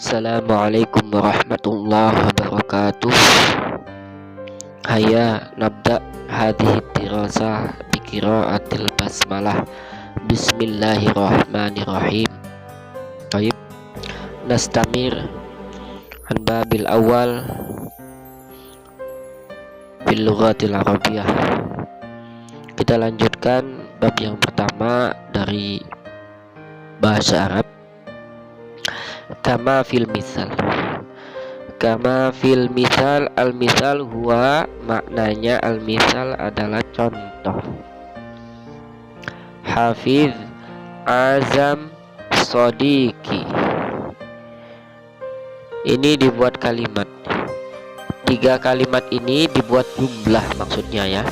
Assalamualaikum warahmatullahi wabarakatuh. Haya nabda hadhihi dirasah bi qiraatil basmalah. Bismillahirrahmanirrahim. Baik, nastamir an babil awal bil lughatil arabiyyah. Kita lanjutkan bab yang pertama dari bahasa Arab. Kama fil misal. Kama fil misal, al misal huwa, maknanya al misal adalah contoh. Hafiz azam sodiki. Ini dibuat kalimat. 3 kalimat ini dibuat jumlah maksudnya ya.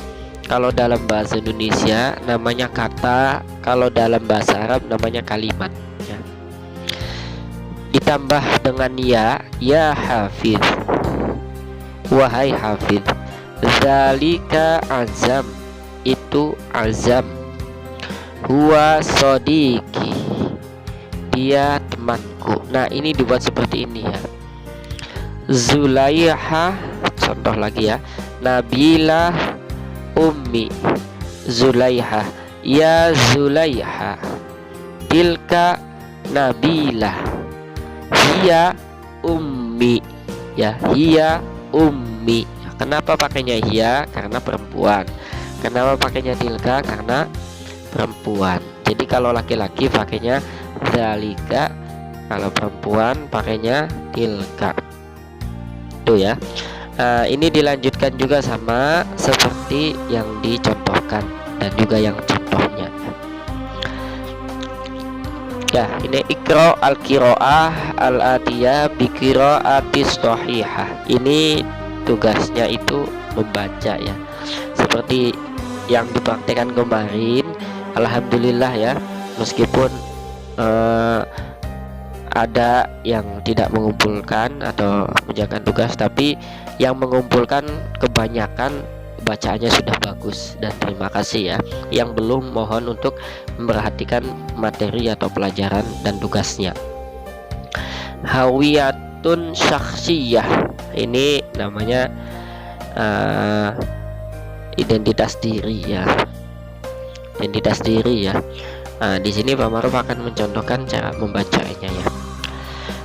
Kalau dalam bahasa Indonesia namanya kata, kalau dalam bahasa Arab namanya kalimat ya. Ditambah dengan ya hafiz, wahai hafiz. Zalika azam, itu azam. Huwa sodiki, dia temanku. Nah ini dibuat seperti ini ya. Zulaiha, contoh lagi ya. Nabila ummi. Zulaiha, ya Zulaiha. Tilka Nabila. Hiya ummi ya, hiya ummi. Kenapa pakainya hiya? Karena perempuan. Kenapa pakainya tilka? Karena perempuan. Jadi kalau laki-laki pakainya zalika, kalau perempuan pakainya tilka. Itu ya. Ini dilanjutkan juga sama seperti yang dicontohkan dan juga yang contohnya. Ya, ini ikra al-qiraah al-atiyah bi qiraatis shahihah. Ini tugasnya itu membaca ya. Seperti yang dipraktekkan kemarin, alhamdulillah ya. Meskipun ada yang tidak mengumpulkan atau menjalankan tugas, tapi yang mengumpulkan kebanyakan bacaannya sudah bagus, dan terima kasih ya. Yang belum, mohon untuk memperhatikan materi atau pelajaran dan tugasnya. Hawiyatun syakhsiyah, ini namanya identitas diri ya. Identitas diri ya. Di sini Pak Maruf akan mencontohkan cara membacanya ya.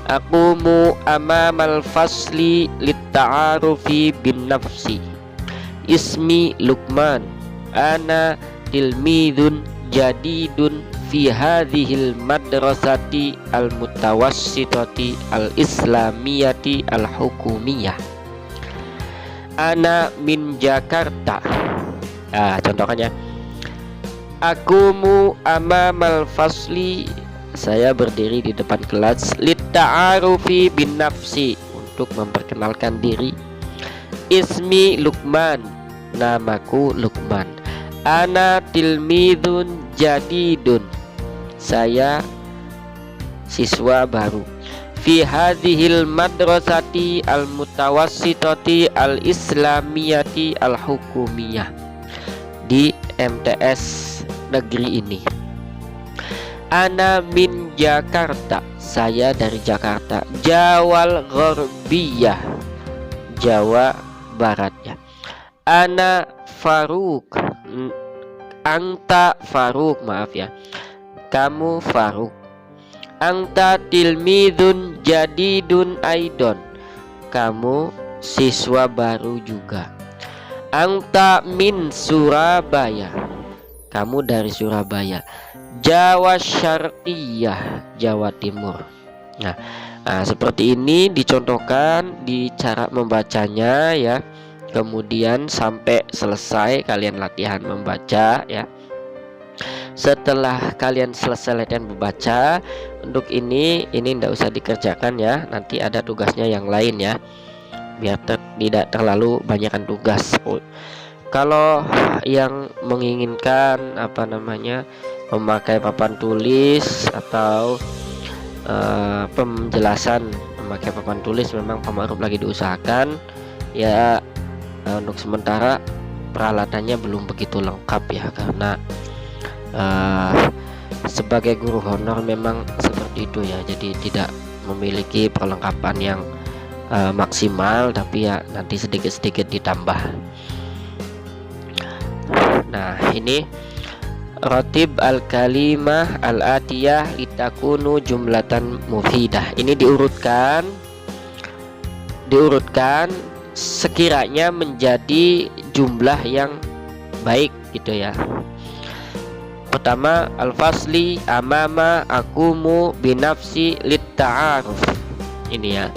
Aqumu amamal fasli litta'arufi bin nafsi. Ismi Luqman, ana tilmidun jadidun fi hadhil madrasati al mutawassitati al islamiyati al hukumiyah. Ana min Jakarta. Contohnya, akumu amamal fasli, saya berdiri di depan kelas, litta'arufi bin nafsi, untuk memperkenalkan diri. Ismi Luqman, namaku Luqman. Ana tilmidun jadidun, saya siswa baru. Fi hadhil madrasati al mutawassitati al islamiyati al hukumiyah, di MTS negeri ini. Ana min Jakarta, saya dari Jakarta. Jawal Gharbiyah, Jawa Barat ya. Ana Faruk, anta Faruk, maaf ya, kamu Faruk. Anta tilmidun jadidun aidon, kamu siswa baru juga. Anta min Surabaya, kamu dari Surabaya. Jawa Syarqiyah, Jawa Timur. Nah, seperti ini dicontohkan di cara membacanya ya. Kemudian sampai selesai kalian latihan membaca ya. Setelah kalian selesai latihan membaca, untuk ini tidak usah dikerjakan ya. Nanti ada tugasnya yang lain ya, biar tidak terlalu banyakkan tugas. Kalau yang menginginkan memakai papan tulis atau penjelasan memakai papan tulis, memang Pak Maruf lagi diusahakan ya. Untuk sementara peralatannya belum begitu lengkap ya, karena sebagai guru honor memang seperti itu ya, jadi tidak memiliki perlengkapan yang maksimal, tapi ya nanti sedikit-sedikit ditambah. Nah, ini Ratib al-kalimah al-atiyah litakunu jumlatan mufidah. Ini diurutkan sekiranya menjadi jumlah yang baik gitu ya. Pertama, al-fasli amama akumu binafsi litta'aruf. Ini ya.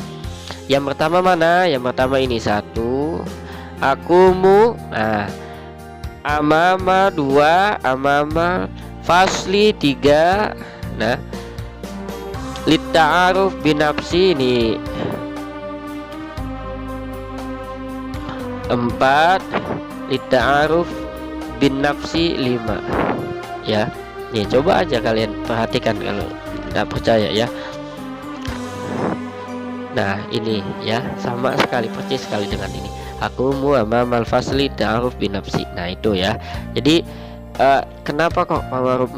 Yang pertama mana? Yang pertama ini 1, akumu, nah, amama 2, amama, fasli 3, nah, litta'aruf binafsi ini 4, litta'aruf binafsi 5 ya. Nih coba aja kalian perhatikan kalau tidak percaya ya. Nah ini ya, sama sekali, persis sekali dengan ini. Aku mu'amamal fasli ta'aruf binafsi. Nah itu ya. Jadi kenapa kok Pak Maruf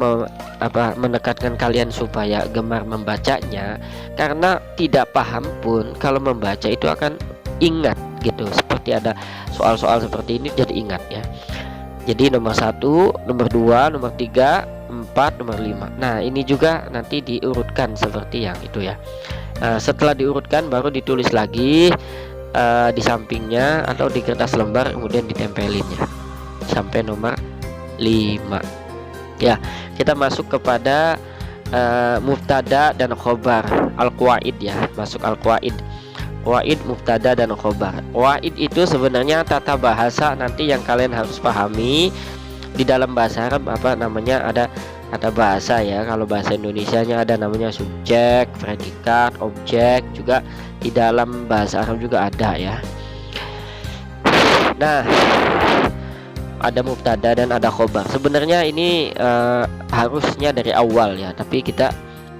menekatkan kalian supaya gemar membacanya? Karena tidak paham pun kalau membaca itu akan ingat gitu. Seperti ada soal-soal seperti ini jadi ingat ya. Jadi nomor 1, nomor 2, nomor 3, 4, nomor 5. Nah ini juga nanti diurutkan seperti yang itu ya. Setelah diurutkan baru ditulis lagi di sampingnya atau di kertas lembar, kemudian ditempelin ya sampai nomor 5 ya. Kita masuk kepada mubtada dan khobar al-qawaid ya. Masuk al-qawaid, qawaid, mubtada dan khobar. Qawaid itu sebenarnya tata bahasa nanti yang kalian harus pahami. Di dalam bahasa Arab apa namanya, ada bahasa ya. Kalau bahasa Indonesianya ada namanya subjek, predikat, objek, juga di dalam bahasa Arab juga ada ya. Nah, ada mubtada dan ada khobar. Sebenarnya ini harusnya dari awal ya, tapi kita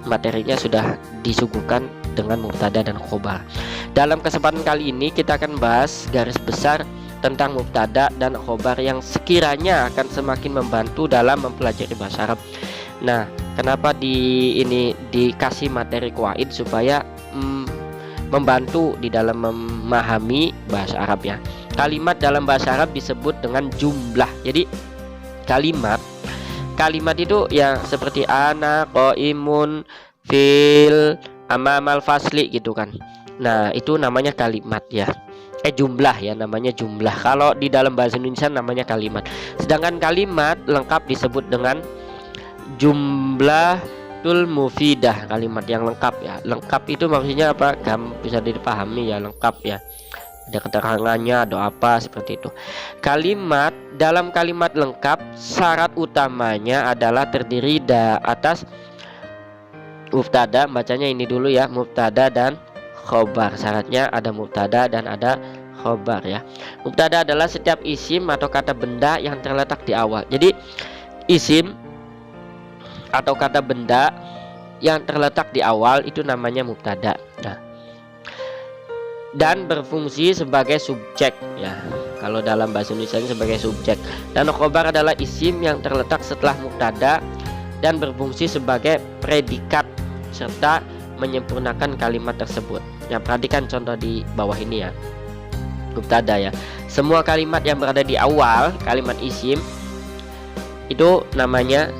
materinya sudah disuguhkan dengan mubtada dan khobar. Dalam kesempatan kali ini kita akan bahas garis besar tentang mubtada dan khobar yang sekiranya akan semakin membantu dalam mempelajari bahasa Arab. Nah, kenapa ini dikasih materi qawaid supaya membantu di dalam memahami bahasa Arab ya. Kalimat dalam bahasa Arab disebut dengan jumlah. Jadi kalimat itu ya seperti ana qaimun fil amamal fasli gitu kan. Nah, itu namanya kalimat ya. Jumlah ya, namanya jumlah. Kalau di dalam bahasa Indonesia namanya kalimat. Sedangkan kalimat lengkap disebut dengan jumlatul mufidah, kalimat yang lengkap ya. Lengkap itu maksudnya apa? Bisa dipahami ya, lengkap ya. Ada keterangannya, ada apa seperti itu. Kalimat, dalam kalimat lengkap syarat utamanya adalah terdiri atas mubtada, bacanya ini dulu ya, mubtada dan khobar. Syaratnya ada mubtada dan ada khobar ya. Mubtada adalah setiap isim atau kata benda yang terletak di awal. Jadi isim atau kata benda yang terletak di awal itu namanya mubtada. Nah, dan berfungsi sebagai subjek ya. Kalau dalam bahasa Indonesia sebagai subjek. Dan khobar adalah isim yang terletak setelah mubtada dan berfungsi sebagai predikat serta menyempurnakan kalimat tersebut. Ya, perhatikan contoh di bawah ini ya. Mubtada ya. Semua kalimat yang berada di awal kalimat isim itu namanya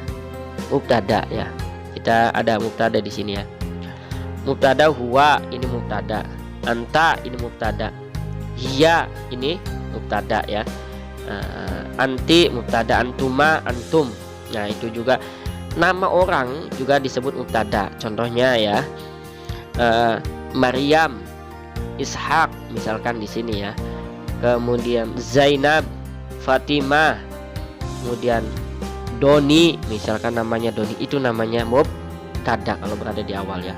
mubtada ya. Kita ada mubtada di sini ya. Mubtada huwa ini mubtada. Anta ini mubtada. Hiya ini mubtada ya. Anti mubtada, antuma, antum. Nah, itu juga nama orang juga disebut mubtada. Contohnya ya, Maryam, Ishak misalkan di sini ya. Kemudian Zainab, Fatimah, kemudian Doni misalkan namanya Doni, itu namanya mubtada kalau berada di awal ya.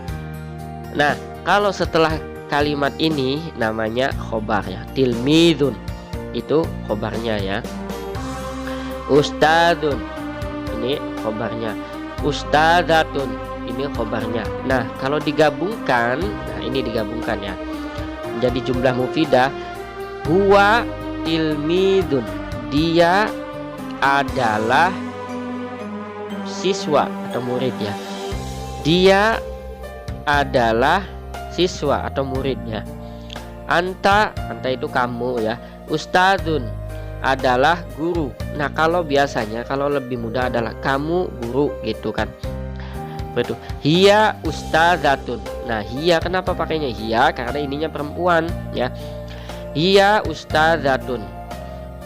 Nah, kalau setelah kalimat ini namanya khobar ya. Tilmidun itu khobarnya ya. Ustadun ini khobarnya. Ustadatun ini khobarnya. Nah, kalau digabungkan, nah ini digabungkan ya, menjadi jumlah mufidah. Huwa tilmidun, dia adalah siswa atau murid ya. Dia adalah siswa atau muridnya. Anta itu kamu ya. Ustadzun adalah guru. Nah, kalau biasanya kalau lebih mudah adalah kamu guru gitu kan. Betul. Hiya ustadzatun. Nah, hiya kenapa pakainya hiya? Karena ininya perempuan ya. Hiya ustadzatun.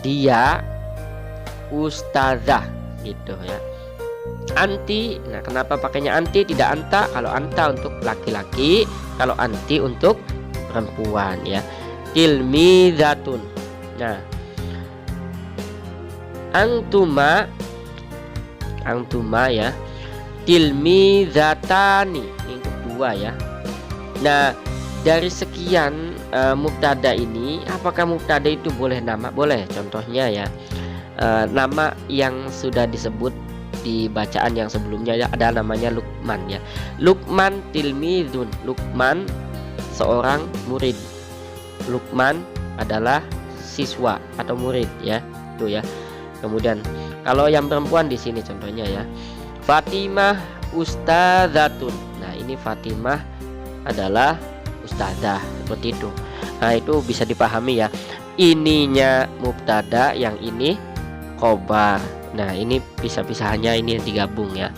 Dia ustazah gitu ya. Anti, nah kenapa pakainya anti tidak anta? Kalau anta untuk laki-laki, kalau anti untuk perempuan ya. Tilmizatun. Nah, antuma ya. Tilmizatani, ini untuk dua ya. Nah, dari sekian mubtada ini, apakah mubtada itu boleh nama? Boleh. Contohnya ya, nama yang sudah disebut di bacaan yang sebelumnya ya, ada namanya Luqman ya. Luqman tilmizun. Luqman seorang murid. Luqman adalah siswa atau murid ya. Itu ya. Kemudian kalau yang perempuan di sini contohnya ya. Fatimah ustadzatun. Nah, ini Fatimah adalah ustazah seperti itu. Nah, itu bisa dipahami ya. Ininya mubtada, yang ini khobar. Nah, ini pisah-pisahannya ini digabung ya.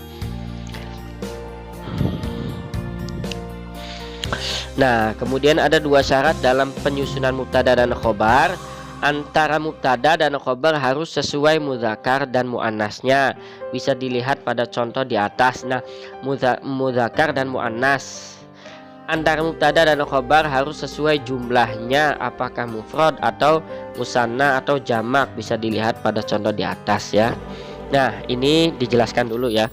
Nah, kemudian ada dua syarat dalam penyusunan mubtada dan khobar. Antara mubtada dan khobar harus sesuai mudzakkar dan muannasnya. Bisa dilihat pada contoh di atas. Nah, mudzakkar dan muannas. Antara mubtada dan khobar harus sesuai jumlahnya, apakah mufrad atau musanna atau jamak, bisa dilihat pada contoh di atas ya. Nah, ini dijelaskan dulu ya,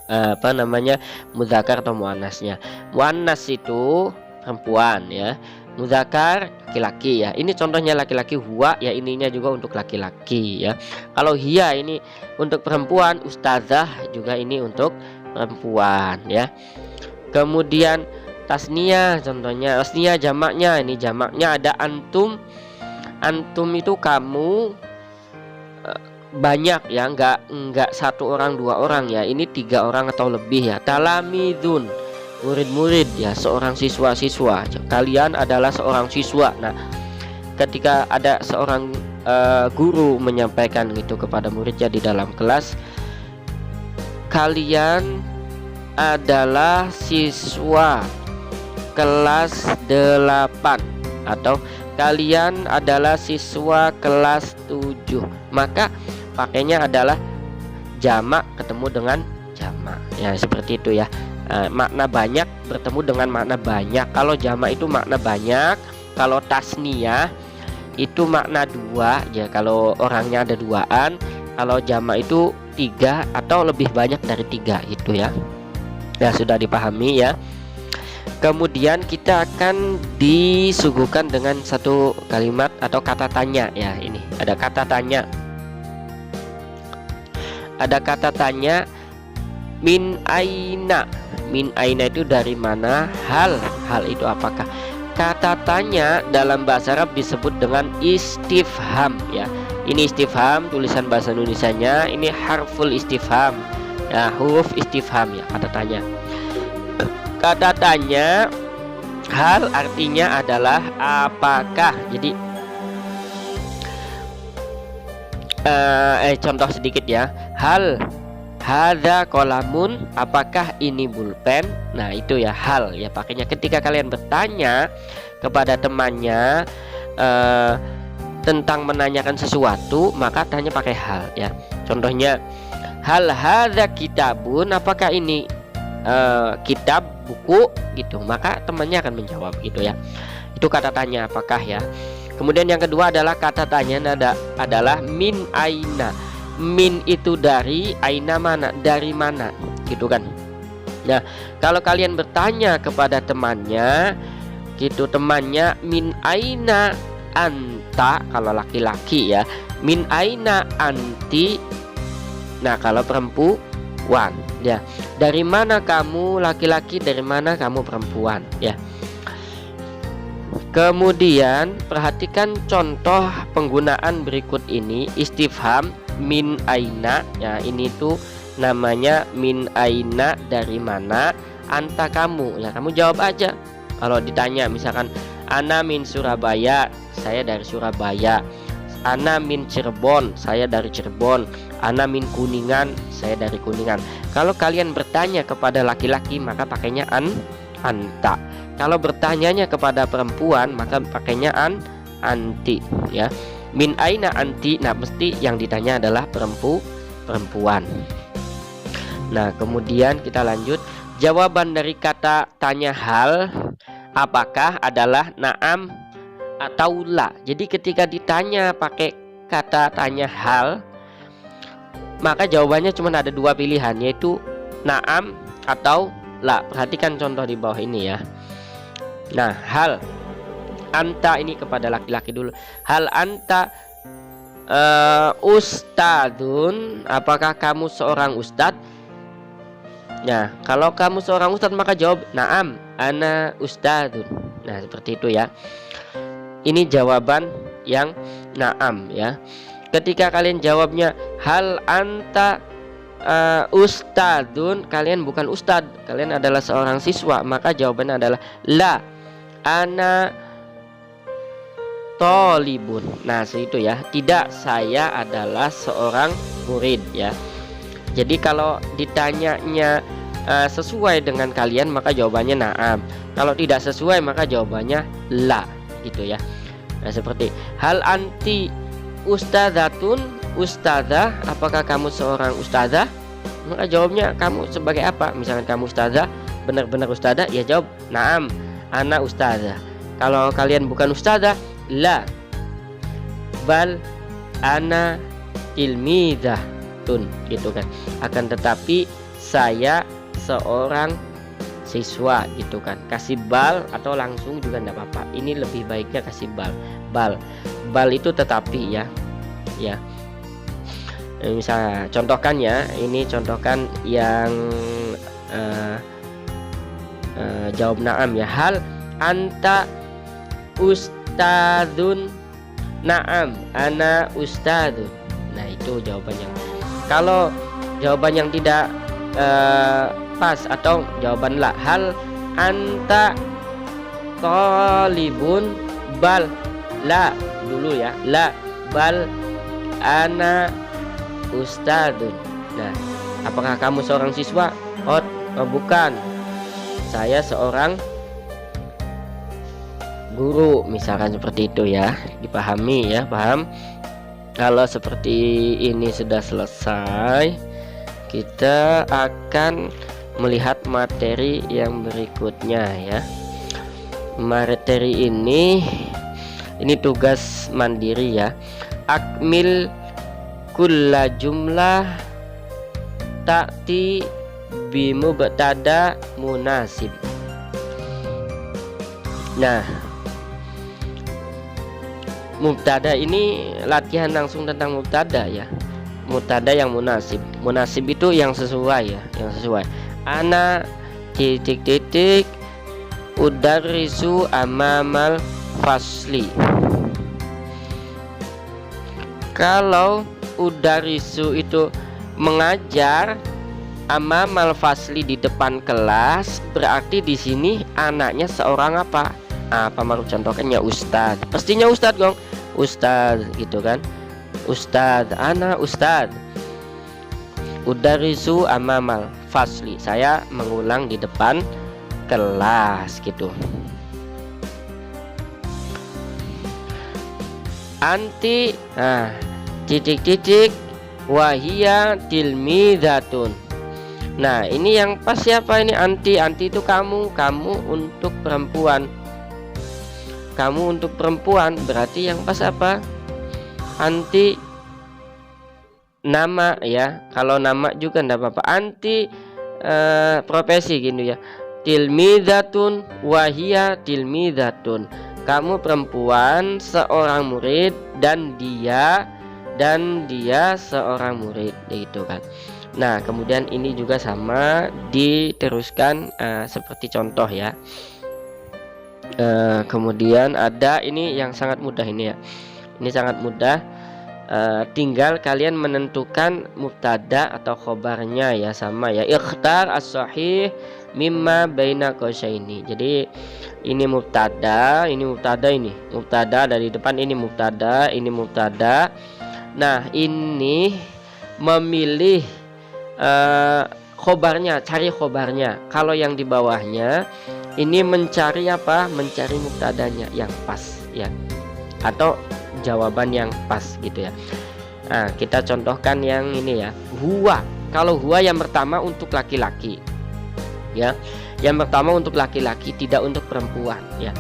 apa namanya mudzakkar atau muannasnya. Muannas itu perempuan ya, mudzakkar laki-laki ya. Ini contohnya laki-laki huwa ya, ininya juga untuk laki-laki ya. Kalau hiya ini untuk perempuan, ustazah juga ini untuk perempuan ya. Kemudian tasniyah, contohnya tasniyah jamaknya, ini jamaknya ada antum. Antum itu kamu, banyak ya, enggak satu orang dua orang ya, ini 3 orang atau lebih ya. Talamidun, murid-murid ya, seorang siswa-siswa. Kalian adalah seorang siswa. Nah, ketika ada seorang guru menyampaikan itu kepada muridnya di dalam kelas, kalian adalah siswa kelas 8 atau kalian adalah siswa kelas 7, maka pakainya adalah jamak ketemu dengan jamak ya, seperti itu ya. Makna banyak bertemu dengan makna banyak. Kalau jamak itu makna banyak, kalau tasniyah itu makna 2 ya, kalau orangnya ada 2-an. Kalau jamak itu 3 atau lebih banyak dari 3 itu ya. Ya, sudah dipahami ya. Kemudian kita akan disuguhkan dengan satu kalimat atau kata tanya ya. Ini ada kata tanya. Ada kata tanya, min aina. Min aina itu dari mana? Hal itu apakah? Kata tanya dalam bahasa Arab disebut dengan istifham ya. Ini istifham, tulisan bahasa Indonesianya ini harful istifham ya, huruf istifham ya, kata tanya. Kata tanya hal artinya adalah apakah. Jadi contoh sedikit ya. Hal hadza qalamun, apakah ini pulpen? Nah, itu ya hal ya, pakainya ketika kalian bertanya kepada temannya tentang menanyakan sesuatu, maka tanya pakai hal ya. Contohnya, hal hadza kitabun, apakah ini kitab, buku gitu, maka temannya akan menjawab gitu ya. Itu kata tanya apakah ya. Kemudian yang kedua adalah kata tanya adalah min aina. Min itu dari, aina mana, dari mana gitu kan. Nah, kalau kalian bertanya kepada temannya gitu, temannya min aina anta, kalau laki-laki ya, min aina anti. Nah, kalau perempuan ya, dari mana kamu laki-laki, dari mana kamu perempuan ya. Kemudian perhatikan contoh penggunaan berikut ini. Istifham min aina ya, ini tuh namanya min aina, dari mana. Anta kamu ya, kamu jawab aja Kalau ditanya misalkan ana min Surabaya, saya dari Surabaya. Ana min Cirebon, saya dari Cirebon. Ana min Kuningan, saya dari Kuningan. Kalau kalian bertanya kepada laki-laki maka pakainya anta. Kalau bertanyanya kepada perempuan maka pakainya anti ya. Min aina anti, nah mesti yang ditanya adalah perempuan. Nah, kemudian kita lanjut. Jawaban dari kata tanya hal apakah adalah na'am atau la. Jadi ketika ditanya pakai kata tanya hal, maka jawabannya cuma ada dua pilihan, yaitu na'am atau la. Perhatikan contoh di bawah ini ya. Nah, hal anta ini kepada laki-laki dulu. Hal anta ustadun, apakah kamu seorang ustadz? Nah, kalau kamu seorang ustadz maka jawab na'am ana ustadun. Nah, seperti itu ya. Ini jawaban yang na'am ya. Ketika kalian jawabnya hal anta ustadun, kalian bukan ustadz, kalian adalah seorang siswa, maka jawabannya adalah la ana tolibun. Nah, itu ya. Tidak, saya adalah seorang murid ya. Jadi kalau ditanyanya sesuai dengan kalian maka jawabannya na'am. Kalau tidak sesuai maka jawabannya la gitu ya. Nah, seperti hal anti ustadzatun, ustadzah, apakah kamu seorang ustadzah? Maka jawabnya kamu sebagai apa? Misalkan kamu ustadzah, benar-benar ustadzah, ya jawab na'am ana ustadzah. Kalau kalian bukan ustadzah, la bal ana tilmidatun gitu kan. Akan tetapi saya seorang siswa gitu kan. Kasih bal atau langsung juga enggak apa-apa. Ini lebih baiknya kasih bal. Bal itu tetapi ya. Ya. Misalnya contohkan ya, ini contohkan yang jawab na'am ya. Hal anta ustadzun? Na'am ana ustadzun. Nah, itu jawaban yang. Kalau jawaban yang tidak pas atau jawaban la, hal anta talibun? Bal la dulu ya, la bal ana ustadzun. Nah, apakah kamu seorang siswa? Oh bukan, saya seorang guru, misalkan seperti itu ya. Dipahami ya, paham? Kalau seperti ini sudah selesai, kita akan melihat materi yang berikutnya ya. Materi ini tugas mandiri ya. Akmil kulla jumlah ta'ti bimubtada munasib. Nah, mubtada ini latihan langsung tentang mubtada ya. Mubtada yang munasib. Munasib itu yang sesuai ya, yang sesuai. Ana titik-titik udarrisu amamal fasli. Kalau udarrisu itu mengajar amamal fasli di depan kelas, berarti di sini anaknya seorang apa? Apa mau contohkannya? Ustadz. Pastinya ustadz gong. Ustadz gitu kan. Ustadz, ana ustadz. Udarrisu amamal fasli. Saya mengulang di depan kelas gitu. Anti, nah, titik-titik wahia tilmidatun. Nah, ini yang pas siapa ini? Anti itu kamu untuk perempuan. Kamu untuk perempuan, berarti yang pas apa? Anti nama ya. Kalau nama juga enggak apa-apa. Anti profesi gitu ya. Tilmidatun wahia tilmidatun. Kamu perempuan, seorang murid, dan dia seorang murid gitu kan. Nah, kemudian ini juga sama diteruskan seperti contoh ya. Kemudian ada ini yang sangat mudah ini ya. Ini sangat mudah. tinggal kalian menentukan mubtada atau khobarnya ya, sama ya. Ikhtar as-sahih mimma baina qausaini. Jadi ini mubtada, ini mubtada, ini mubtada dari depan, ini mubtada, ini mubtada. Nah, ini memilih khobarnya, cari khobarnya. Kalau yang di bawahnya ini mencari apa? Mencari mubtadanya yang pas ya, atau jawaban yang pas gitu ya. Nah, kita contohkan yang ini ya. Huwa. Kalau huwa yang pertama untuk laki-laki ya. Yang pertama untuk laki-laki, tidak untuk perempuan ya.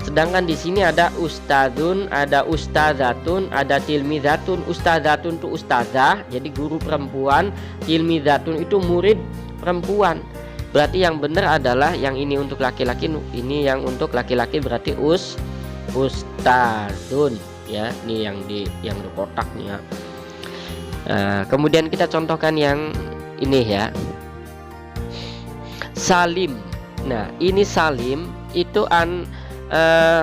Sedangkan di sini ada ustadzun, ada ustadzatun, ada tilmizatun. Ustadzatun itu ustazah, jadi guru perempuan. Tilmizatun itu murid perempuan. Berarti yang benar adalah yang ini untuk laki-laki, ini yang untuk laki-laki berarti ustadzun ya. Ini yang di kotak nih ya. Nah, kemudian kita contohkan yang ini ya. Salim. Nah, ini Salim itu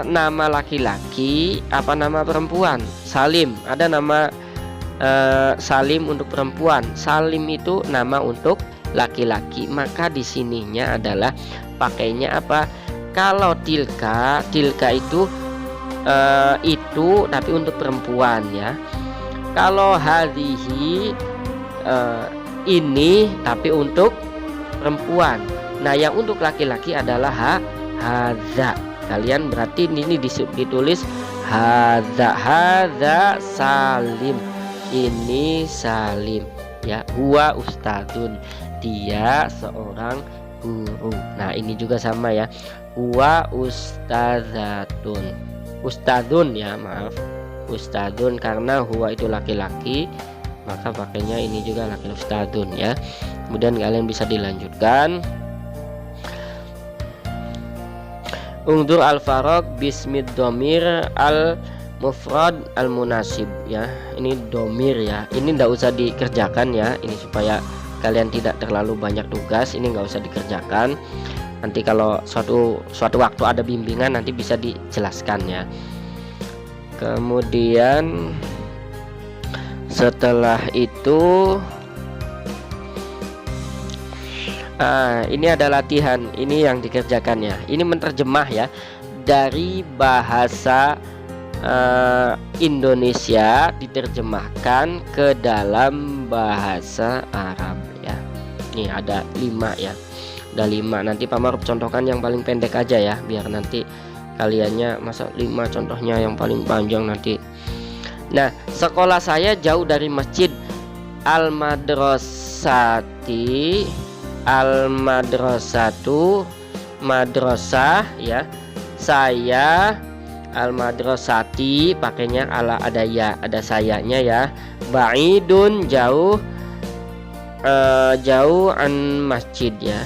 nama laki-laki apa nama perempuan? Salim. Ada nama Salim untuk perempuan. Salim itu nama untuk laki-laki. Maka di sininya adalah pakainya apa? Kalau tilka itu tapi untuk perempuan ya. Kalau hadhihi ini tapi untuk perempuan. Nah, yang untuk laki-laki adalah hadza. Kalian berarti ini ditulis hadza Salim. Ini Salim ya. Huwa ustadzun, dia seorang guru. Nah, ini juga sama ya. Huwa ustadzatun. Ustadzun ya, maaf. Ustadzun karena huwa itu laki-laki, maka pakainya ini juga laki-laki, ustadzun ya. Kemudian kalian bisa dilanjutkan. Ungdur al-faraq bismid domir al-mufrad al-munasib ya. Ini domir ya. Ini nggak usah dikerjakan ya. Ini supaya kalian tidak terlalu banyak tugas. Ini nggak usah dikerjakan. Nanti kalau suatu waktu ada bimbingan nanti bisa dijelaskan ya. Kemudian setelah itu ini ada latihan, ini yang dikerjakannya. Ini menerjemah ya dari bahasa Indonesia diterjemahkan ke dalam bahasa Arab ya. Ini ada 5 ya. Ada 5. Nanti Pak Maruf contohkan yang paling pendek aja ya, biar nanti kaliannya masa 5 contohnya yang paling panjang nanti. Nah, sekolah saya jauh dari masjid. Al-madrasatu madrasah ya. Saya al-madrasati pakainya ala ada ya, ada sayanya ya. Ba'idun jauh an masjid ya.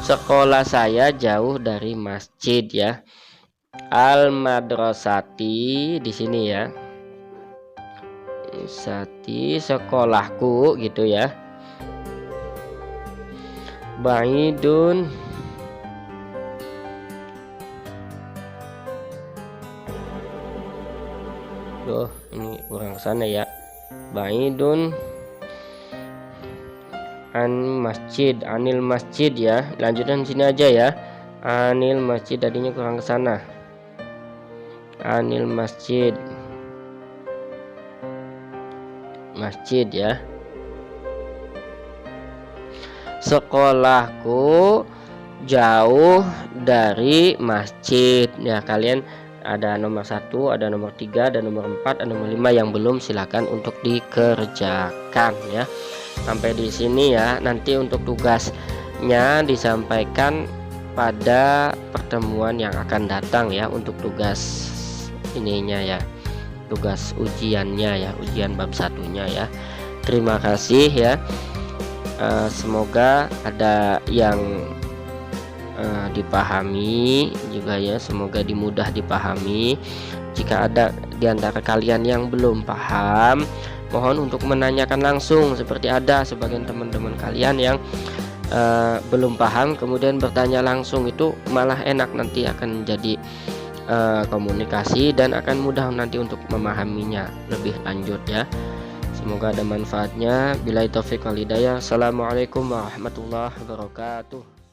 Sekolah saya jauh dari masjid ya. Al-madrasati di sini ya. Sati sekolahku gitu ya. Ba'idun ini kurang sana ya. Ba'idun an masjid, anil masjid ya. Lanjutan sini aja ya. Anil masjid, tadinya kurang ke sana. Anil masjid. Masjid ya. Sekolahku jauh dari masjid ya. Kalian ada nomor 1, ada nomor 3, ada nomor 4, ada nomor 5 yang belum, silakan untuk dikerjakan ya. Sampai di sini ya. Nanti untuk tugasnya disampaikan pada pertemuan yang akan datang ya, untuk tugas ininya ya, tugas ujiannya ya, ujian bab 1-nya ya. Terima kasih ya. Semoga ada yang dipahami juga ya, semoga dimudah dipahami. Jika ada di antara kalian yang belum paham, mohon untuk menanyakan langsung. Seperti ada sebagian teman-teman kalian yang belum paham kemudian bertanya langsung, itu malah enak, nanti akan jadi komunikasi dan akan mudah nanti untuk memahaminya lebih lanjut ya. Semoga ada manfaatnya. Billahi taufiq wal hidayah. Assalamualaikum warahmatullahi wabarakatuh.